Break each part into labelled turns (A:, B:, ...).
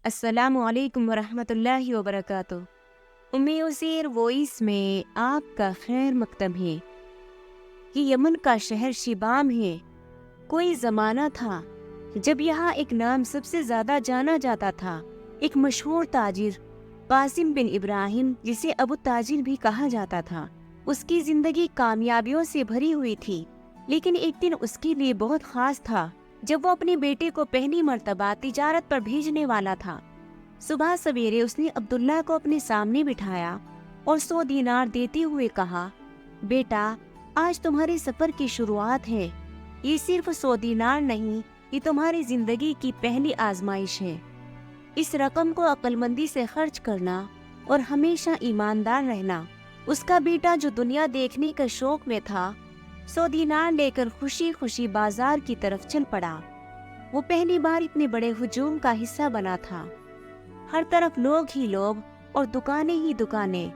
A: अस्सलामु अलैकुम वरहमतुल्लाहि वबरकातुह। उम्मे उज़ैर वॉइस में आपका खैर मकदम है। ये यमन का शहर शिबाम है। कोई ज़माना था जब यहाँ एक नाम सबसे ज़्यादा जाना जाता था। एक मशहूर ताजिर कासिम बिन इब्राहिम, जिसे अबू ताजिर भी कहा जाता था। उसकी ज़िंदगी कामयाबियों से भरी हुई थी, लेकिन एक दिन उसके लिए बहुत ख़ास था जब वो अपने बेटे को पहली मर्तबा तिजारत पर भेजने वाला था। सुबह सवेरे उसने अब्दुल्ला को अपने सामने बिठाया और 100 दीनार देते हुए कहा, बेटा, आज तुम्हारे सफर की शुरुआत है। ये सिर्फ 100 दीनार नहीं, ये तुम्हारी जिंदगी की पहली आजमाइश है। इस रकम को अक्लमंदी से खर्च करना और हमेशा ईमानदार रहना। उसका बेटा, जो दुनिया देखने के शौक में था, 100 दीनार लेकर खुशी खुशी बाजार की तरफ चल पड़ा। वो पहली बार इतने बड़े हुजूम का हिस्सा बना था। हर तरफ लोग ही लोग और दुकानें ही दुकानें।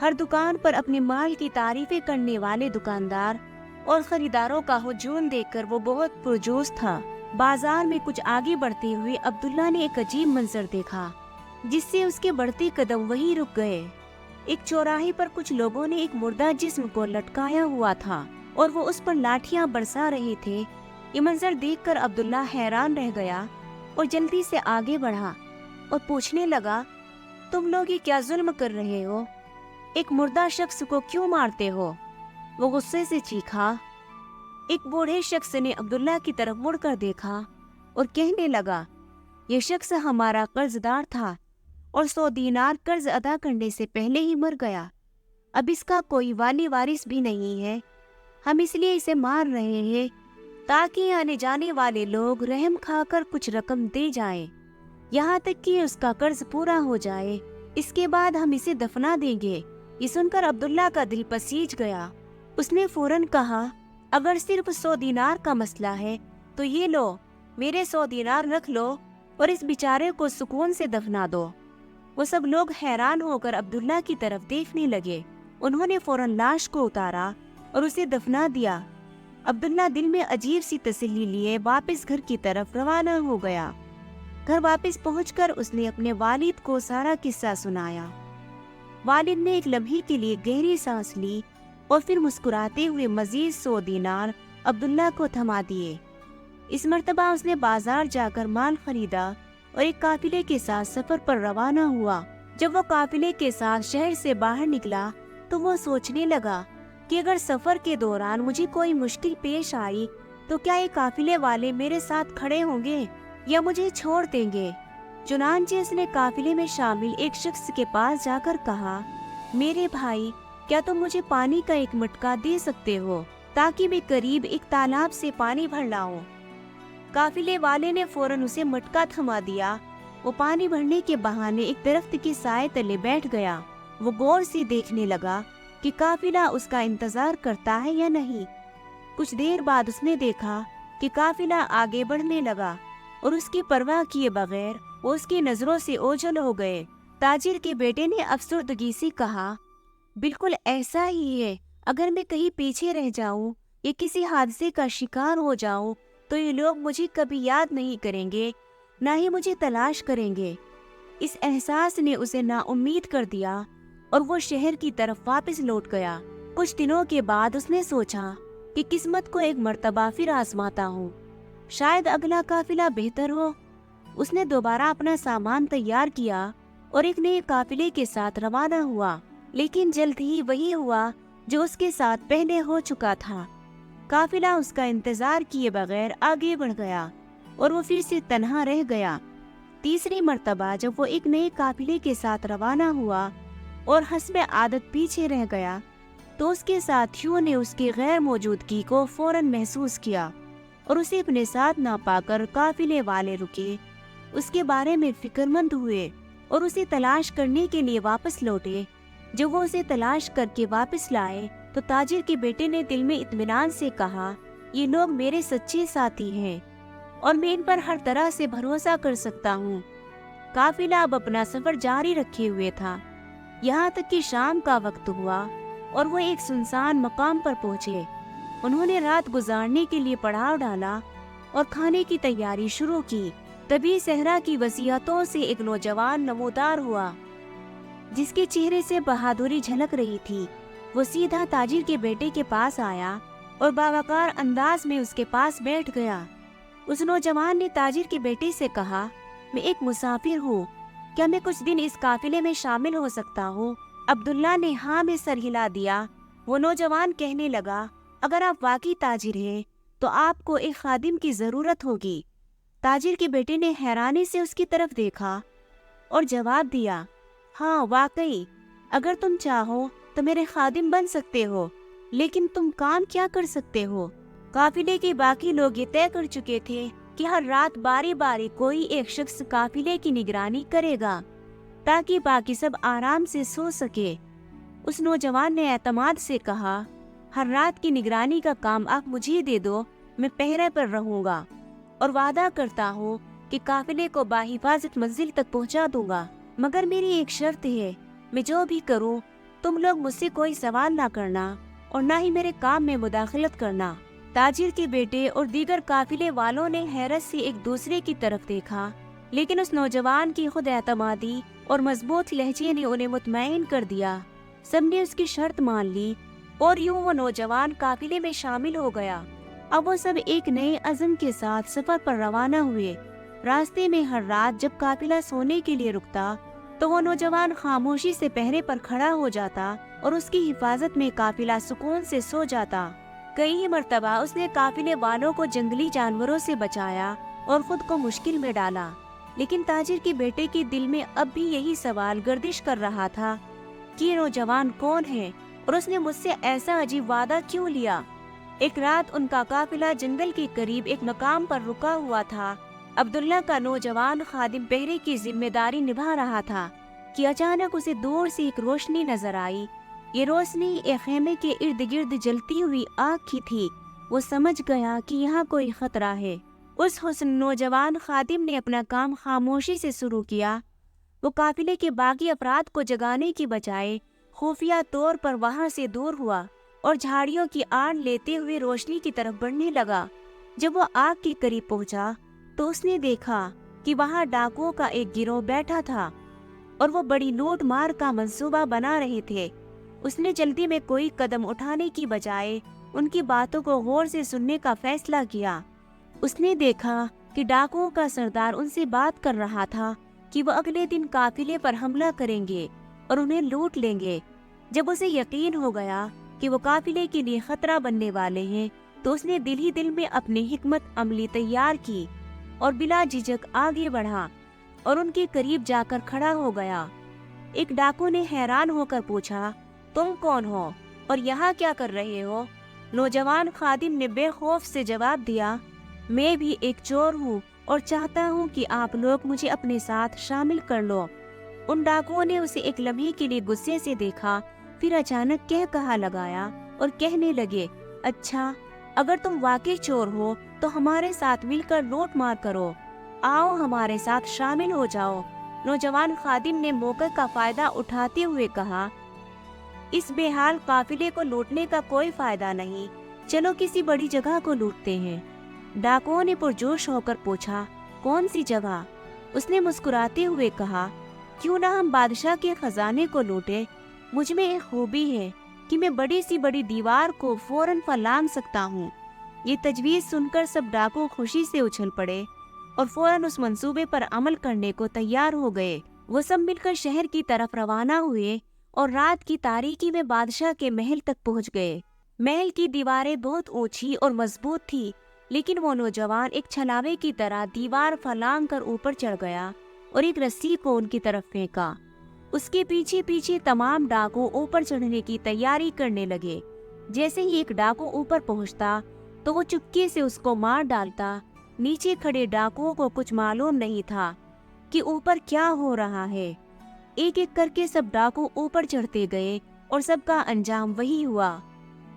A: हर दुकान पर अपने माल की तारीफें करने वाले दुकानदार और खरीदारों का हुजूम देखकर वो बहुत पुरजोश था। बाजार में कुछ आगे बढ़ते हुए अब्दुल्ला ने एक अजीब मंजर देखा, जिससे उसके बढ़ते कदम वहीं रुक गए। एक चौराहे पर कुछ लोगों ने एक मुर्दा जिस्म को लटकाया हुआ था और वो उस पर लाठियां बरसा रहे थे। ये मंजर देखकर अब्दुल्ला हैरान रह गया और जल्दी से आगे बढ़ा और पूछने लगा, तुम लोग ये क्या जुल्म कर रहे हो? एक मुर्दा शख्स को क्यों मारते हो? वो गुस्से से चीखा। एक बूढ़े शख्स ने अब्दुल्ला की तरफ मुड़कर देखा और कहने लगा, ये शख्स हमारा कर्जदार था और 100 दीनार कर्ज अदा करने से पहले ही मर गया। अब इसका कोई वाली वारिस भी नहीं है। हम इसलिए इसे मार रहे हैं ताकि आने जाने वाले लोग रहम खाकर कुछ रकम दे जाएं, यहाँ तक कि उसका कर्ज पूरा हो जाए। इसके बाद हम इसे दफना देंगे। ये सुनकर अब्दुल्ला का दिल पसीज गया। उसने फौरन कहा, अगर सिर्फ 100 दीनार का मसला है तो ये लो, मेरे 100 दीनार रख लो और इस बेचारे को सुकून से दफना दो। वो सब लोग हैरान होकर अब्दुल्ला की तरफ देखने लगे। उन्होंने फौरन लाश को उतारा और उसे दफना दिया। अब्दुल्ला दिल में अजीब सी तसल्ली लिए वापस घर की तरफ रवाना हो गया। घर वापस पहुंचकर उसने अपने वालिद को सारा किस्सा सुनाया। वालिद ने एक लम्हे के लिए गहरी सांस ली और फिर मुस्कुराते हुए मजीद 100 दीनार अब्दुल्ला को थमा दिए। इस मर्तबा उसने बाजार जाकर माल खरीदा और एक काफिले के साथ सफर पर रवाना हुआ। जब वो काफिले के साथ शहर से बाहर निकला तो वो सोचने लगा कि अगर सफर के दौरान मुझे कोई मुश्किल पेश आई तो क्या ये काफिले वाले मेरे साथ खड़े होंगे या मुझे छोड़ देंगे। चुनांचे उसने काफिले में शामिल एक शख्स के पास जाकर कहा, मेरे भाई, क्या तुम मुझे पानी का एक मटका दे सकते हो ताकि मैं करीब एक तालाब से पानी भर लाऊं। काफिले वाले ने फौरन उसे मटका थमा दिया। वो पानी भरने के बहाने एक दरख्त के साए तले बैठ गया। वो गौर से देखने लगा कि काफिला उसका इंतजार करता है या नहीं। कुछ देर बाद उसने देखा कि काफिला आगे बढ़ने लगा और उसकी परवाह किए बगैर वो उसकी नजरों से ओझल हो गए। ताजिर के बेटे ने अफसरदगी से कहा, बिल्कुल ऐसा ही है। अगर मैं कहीं पीछे रह जाऊं या किसी हादसे का शिकार हो जाऊं तो ये लोग मुझे कभी याद नहीं करेंगे, ना ही मुझे तलाश करेंगे। इस एहसास ने उसे नाउम्मीद कर दिया और वो शहर की तरफ वापस लौट गया। कुछ दिनों के बाद उसने सोचा कि किस्मत को एक मर्तबा फिर आजमाता हूँ, शायद अगला काफिला बेहतर हो। उसने दोबारा अपना सामान तैयार किया और एक नए काफिले के साथ रवाना हुआ। लेकिन जल्द ही वही हुआ जो उसके साथ पहले हो चुका था। काफिला उसका इंतजार किए बगैर आगे बढ़ गया और वो फिर से तन्हा रह गया। तीसरी मर्तबा जब वो एक नए काफिले के साथ रवाना हुआ और हस्बे आदत पीछे रह गया तो उसके साथियों ने उसकी गैर मौजूदगी को फौरन महसूस किया और उसे अपने साथ ना पाकर काफिले वाले रुके, उसके बारे में फिक्रमंद हुए और उसे तलाश करने के लिए वापस लौटे। जब वो उसे तलाश करके वापस लाए तो ताजिर के बेटे ने दिल में इत्मीनान से कहा, ये लोग मेरे सच्चे साथी हैं और मैं इन पर हर तरह से भरोसा कर सकता हूँ। काफिला अब अपना सफर जारी रखे हुए था। यहाँ तक कि शाम का वक्त हुआ और वो एक सुनसान मकाम पर पहुँचे। उन्होंने रात गुजारने के लिए पड़ाव डाला और खाने की तैयारी शुरू की। تبھی صحرا کی وسیعتوں سے ایک نوجوان نمودار ہوا جس کے چہرے سے بہادری جھلک رہی تھی۔ وہ سیدھا تاجر کے بیٹے کے پاس آیا اور باوقار انداز میں اس کے پاس بیٹھ گیا۔ اس نوجوان نے تاجر کے بیٹے سے کہا، میں ایک مسافر ہوں، کیا میں کچھ دن اس قافلے میں شامل ہو سکتا ہوں؟ عبداللہ نے ہاں میں سر ہلا دیا۔ وہ نوجوان کہنے لگا، اگر آپ واقعی تاجر ہیں تو آپ کو ایک خادم کی ضرورت ہوگی۔ تاجر کے بیٹے نے حیرانی سے اس کی طرف دیکھا اور جواب دیا، ہاں واقعی، اگر تم چاہو تو میرے خادم بن سکتے ہو، لیکن تم کام کیا کر سکتے ہو؟ قافلے کے باقی لوگ یہ طے کر چکے تھے کہ ہر رات باری باری کوئی ایک شخص قافلے کی نگرانی کرے گا تاکہ باقی سب آرام سے سو سکے۔ اس نوجوان نے اعتماد سے کہا، ہر رات کی نگرانی کا کام آپ مجھے دے دو، میں پہرے پر رہوں گا اور وعدہ کرتا ہوں کہ قافلے کو بحفاظت منزل تک پہنچا دوں گا، مگر میری ایک شرط ہے، میں جو بھی کروں تم لوگ مجھ سے کوئی سوال نہ کرنا اور نہ ہی میرے کام میں مداخلت کرنا۔ تاجر کے بیٹے اور دیگر قافلے والوں نے حیرت سے ایک دوسرے کی طرف دیکھا، لیکن اس نوجوان کی خود اعتمادی اور مضبوط لہجے نے انہیں مطمئن کر دیا۔ سب نے اس کی شرط مان لی اور یوں وہ نوجوان قافلے میں شامل ہو گیا۔ اب وہ سب ایک نئے عزم کے ساتھ سفر پر روانہ ہوئے۔ راستے میں ہر رات جب قافلہ سونے کے لیے رکتا تو وہ نوجوان خاموشی سے پہرے پر کھڑا ہو جاتا اور اس کی حفاظت میں قافلہ سکون سے سو جاتا۔ کئی مرتبہ اس نے قافلے والوں کو جنگلی جانوروں سے بچایا اور خود کو مشکل میں ڈالا، لیکن تاجر کے بیٹے کے دل میں اب بھی یہی سوال گردش کر رہا تھا کہ یہ نوجوان کون ہے اور اس نے مجھ سے ایسا عجیب وعدہ کیوں لیا۔ ایک رات ان کا قافلہ جنگل کے قریب ایک مقام پر رکا ہوا تھا۔ عبداللہ کا نوجوان خادم پہرے کی ذمہ داری نبھا رہا تھا کہ اچانک اسے دور سے ایک روشنی نظر آئی۔ یہ روشنی ایک خیمے کے ارد گرد جلتی ہوئی آگ کی تھی۔ وہ سمجھ گیا کہ یہاں کوئی خطرہ ہے۔ اس حسن نوجوان خادم نے اپنا کام خاموشی سے شروع کیا۔ وہ قافلے کے باقی افراد کو جگانے کی بجائے خفیہ طور پر وہاں سے دور ہوا اور جھاڑیوں کی آڑ لیتے ہوئے روشنی کی طرف بڑھنے لگا۔ جب وہ آگ کے قریب پہنچا تو اس نے دیکھا کہ وہاں ڈاکوؤں کا ایک گروہ بیٹھا تھا اور وہ بڑی لوٹ مار کا منصوبہ بنا رہے تھے۔ اس نے جلدی میں کوئی قدم اٹھانے کی بجائے ان کی باتوں کو غور سے سننے کا فیصلہ کیا۔ اس نے دیکھا کہ ڈاکوؤں کا سردار ان سے بات کر رہا تھا کہ وہ اگلے دن قافلے پر حملہ کریں گے اور انہیں لوٹ لیں گے۔ جب اسے یقین ہو گیا کہ وہ قافلے کے لیے خطرہ بننے والے ہیں تو اس نے دل ہی دل میں اپنی حکمت عملی تیار کی اور بلا جھجک آگے بڑھا اور ان کے قریب جا کر کھڑا ہو گیا۔ ایک ڈاکو نے حیران ہو کر پوچھا، تم کون ہو اور یہاں کیا کر رہے ہو؟ نوجوان خادم نے بے خوف سے جواب دیا، میں بھی ایک چور ہوں اور چاہتا ہوں کہ آپ لوگ مجھے اپنے ساتھ شامل کر لو۔ ان ڈاکوؤں نے اسے ایک لمحے کے لیے غصے سے دیکھا، پھر اچانک کہا لگایا اور کہنے لگے، اچھا اگر تم واقعی چور ہو تو ہمارے ساتھ مل کر لوٹ مار کرو، آؤ ہمارے ساتھ شامل ہو جاؤ۔ نوجوان خادم نے موقع کا فائدہ اٹھاتے ہوئے کہا، اس بے حال قافلے کو لوٹنے کا کوئی فائدہ نہیں، چلو کسی بڑی جگہ کو لوٹتے ہیں۔ ڈاکوؤں نے پرجوش ہو کر پوچھا، کون سی جگہ؟ اس نے مسکراتے ہوئے کہا، کیوں نہ ہم بادشاہ کے خزانے کو لوٹے؟ مجھ میں ایک خوبی ہے کہ میں بڑی سی بڑی دیوار کو فوراً پھلانگ سکتا ہوں۔ یہ تجویز سن کر سب ڈاکو خوشی سے اچھل پڑے اور فوراً اس منصوبے پر عمل کرنے کو تیار ہو گئے۔ وہ سب مل کر شہر کی طرف روانہ ہوئے اور رات کی تاریکی میں بادشاہ کے محل تک پہنچ گئے۔ محل کی دیواریں بہت اونچی اور مضبوط تھی، لیکن وہ نوجوان ایک چھلاوے کی طرح دیوار پھلانگ کر اوپر چڑھ گیا اور ایک رسی کو ان کی طرف پھینکا۔ اس کے پیچھے پیچھے تمام ڈاکو اوپر چڑھنے کی تیاری کرنے لگے۔ جیسے ہی ایک ڈاکو اوپر پہنچتا تو وہ چپکے سے اس کو مار ڈالتا۔ نیچے کھڑے ڈاکوؤں کو کچھ معلوم نہیں تھا کہ اوپر کیا ہو رہا ہے۔ ایک ایک کر کے سب ڈاکو اوپر چڑھتے گئے اور سب کا انجام وہی ہوا۔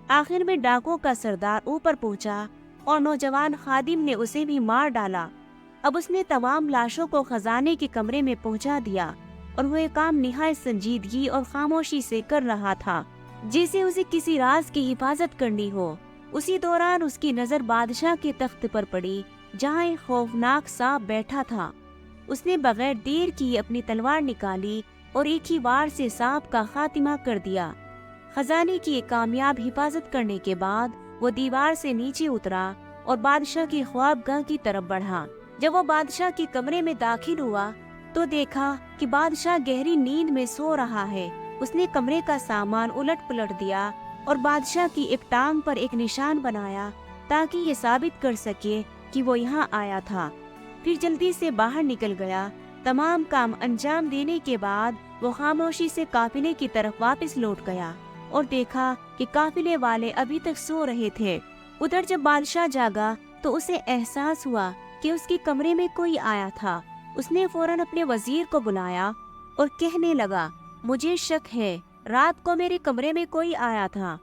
A: آخر میں ڈاکو کا سردار اوپر پہنچا اور نوجوان خادم نے اسے بھی مار ڈالا۔ اب اس نے تمام لاشوں کو خزانے کے کمرے میں پہنچا دیا اور وہ یہ کام نہایت سنجیدگی اور خاموشی سے کر رہا تھا، جیسے اسے کسی راز کی حفاظت کرنی ہو۔ اسی دوران اس کی نظر بادشاہ کے تخت پر پڑی۔ जहाँ एक खौफनाक सांप बैठा था। उसने बगैर देर किए अपनी तलवार निकाली और एक ही वार से सांप का खात्मा कर दिया। खजाने की एक कामयाब हिफाजत करने के बाद वो दीवार से नीचे उतरा और बादशाह की ख्वाबगाह की तरफ बढ़ा। जब वो बादशाह के कमरे में दाखिल हुआ तो देखा कि बादशाह गहरी नींद में सो रहा है। उसने कमरे का सामान उलट पुलट दिया और बादशाह की एक टांग पर एक निशान बनाया ताकि ये साबित कर सके कि वो यहाँ आया था। फिर जल्दी से बाहर निकल गया। तमाम काम अंजाम देने के बाद वो खामोशी से काफिले की तरफ वापस लौट गया और देखा कि काफिले वाले अभी तक सो रहे थे। उधर जब बादशाह जागा तो उसे एहसास हुआ कि उसके कमरे में कोई आया था। उसने फौरन अपने वजीर को बुलाया और कहने लगा, मुझे शक है रात को मेरे कमरे में कोई आया था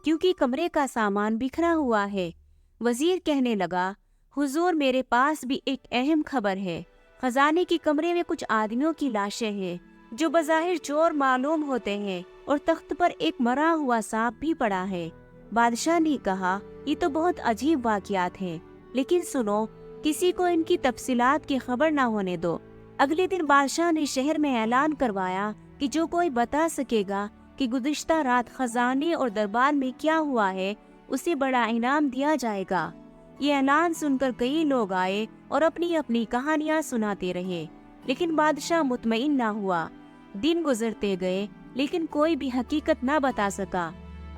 A: क्योंकि कमरे का सामान बिखरा हुआ है। वजीर कहने लगा, हुजूर मेरे पास भी एक अहम खबर है। खजाने के कमरे में कुछ आदमियों की लाशें हैं जो बज़ाहिर चोर मालूम होते हैं और तख्त पर एक मरा हुआ सांप भी पड़ा है। बादशाह ने कहा, ये तो बहुत अजीब वाक़यात हैं, लेकिन सुनो, किसी को इनकी तफसीलात की खबर ना होने दो। अगले दिन बादशाह ने शहर में ऐलान करवाया कि जो कोई बता सकेगा कि गुज़िश्ता रात खजाने और दरबार में क्या हुआ है, उसे बड़ा इनाम दिया जाएगा। ये ऐलान सुनकर कई लोग आए और अपनी अपनी कहानियां सुनाते रहे, लेकिन बादशाह मुतमईन ना हुआ। दिन गुजरते गए लेकिन कोई भी हकीकत ना बता सका।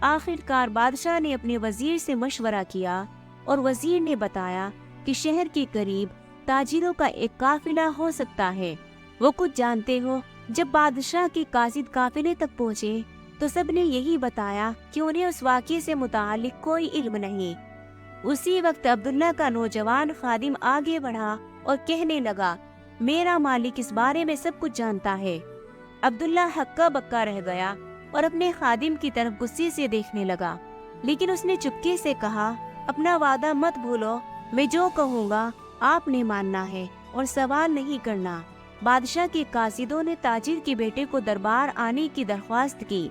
A: आखिरकार बादशाह ने अपने वजीर से मशवरा किया और वजीर ने बताया कि शहर के करीब ताजिरों का एक काफिला हो सकता है। वो कुछ जानते हो? जब बादशाह के कासिद काफिले तक पहुँचे तो सबने यही बताया कि उन्हें उस वाक़ये से मुतालिक कोई इल्म नहीं। उसी वक्त अब्दुल्ला का नौजवान खादिम आगे बढ़ा और कहने लगा, मेरा मालिक इस बारे में सब कुछ जानता है। अब्दुल्ला हक्का बक्का रह गया और अपने खादिम की तरफ गुस्से से देखने लगा, लेकिन उसने चुपके से कहा, अपना वादा मत भूलो, मैं जो कहूँगा आपने मानना है और सवाल नहीं करना। बादशाह के कासिदों ने ताजिर के बेटे को दरबार आने की दरख्वास्त की,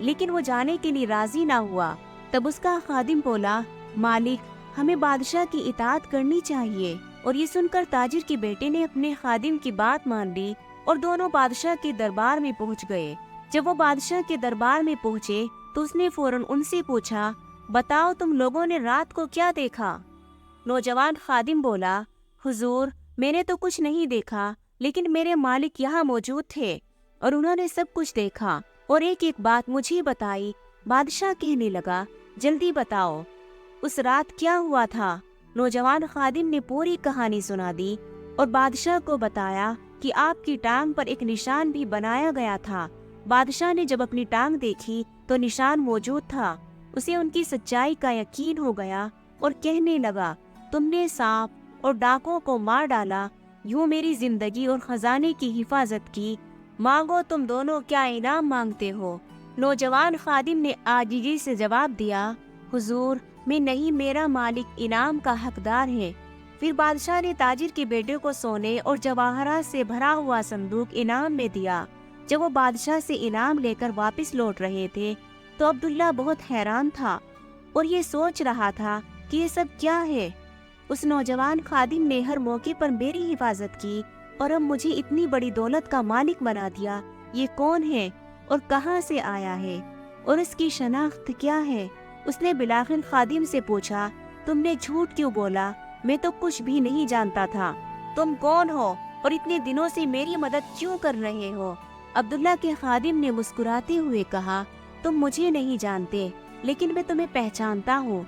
A: लेकिन वो जाने के लिए राजी ना हुआ। तब उसका खादिम बोला, मालिक, हमें बादशाह की इताअत करनी चाहिए। और ये सुनकर ताजिर के बेटे ने अपने खादिम की बात मान ली और दोनों बादशाह के दरबार में पहुंच गए। जब वो बादशाह के दरबार में पहुंचे तो उसने फौरन उनसे पूछा, बताओ तुम लोगों ने रात को क्या देखा? नौजवान खादिम बोला, हुजूर, मैंने तो कुछ नहीं देखा, लेकिन मेरे मालिक यहाँ मौजूद थे और उन्होंने सब कुछ देखा और एक एक बात मुझे बताई। बादशाह कहने लगा, जल्दी बताओ, उस रात क्या हुआ था? नौजवान खादिम ने पूरी कहानी सुना दी और बादशाह को बताया कि आपकी टांग पर एक निशान भी बनाया गया था। बादशाह ने जब अपनी टांग देखी तो निशान मौजूद था। उसे उनकी सच्चाई का यकीन हो गया और कहने लगा, तुमने सांप और डाकुओं को मार डाला, यूं मेरी जिंदगी और खजाने की हिफाजत की। मांगो, तुम दोनों क्या इनाम मांगते हो? नौजवान खादिम ने आजिज़ी से जवाब दिया, हुजूर, मैं नहीं, मेरा मालिक इनाम का हकदार है। फिर बादशाह ने ताजिर के बेटे को सोने और जवाहरात से भरा हुआ संदूक इनाम में दिया। जब वो बादशाह से इनाम लेकर वापस लौट रहे थे तो अब्दुल्ला बहुत हैरान था और ये सोच रहा था कि ये सब क्या है। उस नौजवान खादिम ने हर मौके पर मेरी हिफाजत की और अब मुझे इतनी बड़ी दौलत का मालिक बना दिया। ये कौन है और कहाँ से आया है और इसकी शनाख्त क्या है? उसने बिलाखिर खादिम से पूछा, तुमने झूठ क्यों बोला? मैं तो कुछ भी नहीं जानता था। तुम कौन हो और इतने दिनों से मेरी मदद क्यों कर रहे हो? अब्दुल्ला के खादिम ने मुस्कुराते हुए कहा, तुम मुझे नहीं जानते, लेकिन मैं तुम्हें पहचानता हूँ।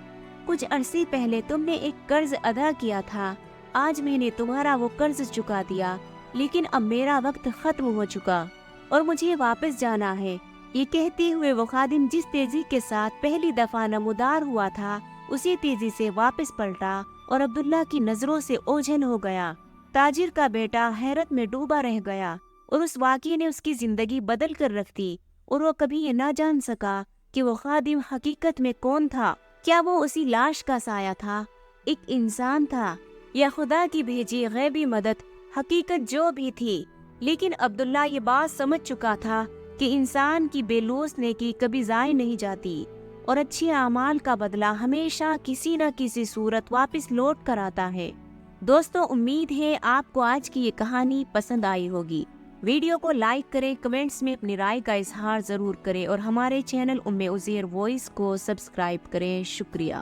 A: कुछ अरसे पहले तुमने एक कर्ज अदा किया था। आज मैंने तुम्हारा वो कर्ज चुका दिया, लेकिन अब मेरा वक्त खत्म हो चुका और मुझे वापस जाना है। ये कहते हुए वो खादिम जिस तेजी के साथ पहली दफा नमूदार हुआ था, उसी तेजी से वापस पलटा और अब्दुल्ला की नजरों से ओझल हो गया। ताजिर का बेटा हैरत में डूबा रह गया और उस वाक़ये ने उसकी जिंदगी बदल कर रख दी और वो कभी ये ना जान सका कि वो खादिम हकीकत में कौन था। क्या वो उसी लाश का साया था, एक इंसान था, या खुदा की भेजी गैबी मदद? हकीकत जो भी थी, लेकिन अब्दुल्ला ये बात समझ चुका था कि इंसान की बेलूस नेकी कभी ज़ाय नहीं जाती और अच्छे अमाल का बदला हमेशा किसी न किसी सूरत वापस लौट कर आता है। دوستوں امید ہے آپ کو آج کی یہ کہانی پسند آئی ہوگی۔ ویڈیو کو لائک کریں، کمنٹس میں اپنی رائے کا اظہار ضرور کریں اور ہمارے چینل عزیر وائس کو سبسکرائب کریں۔ شکریہ۔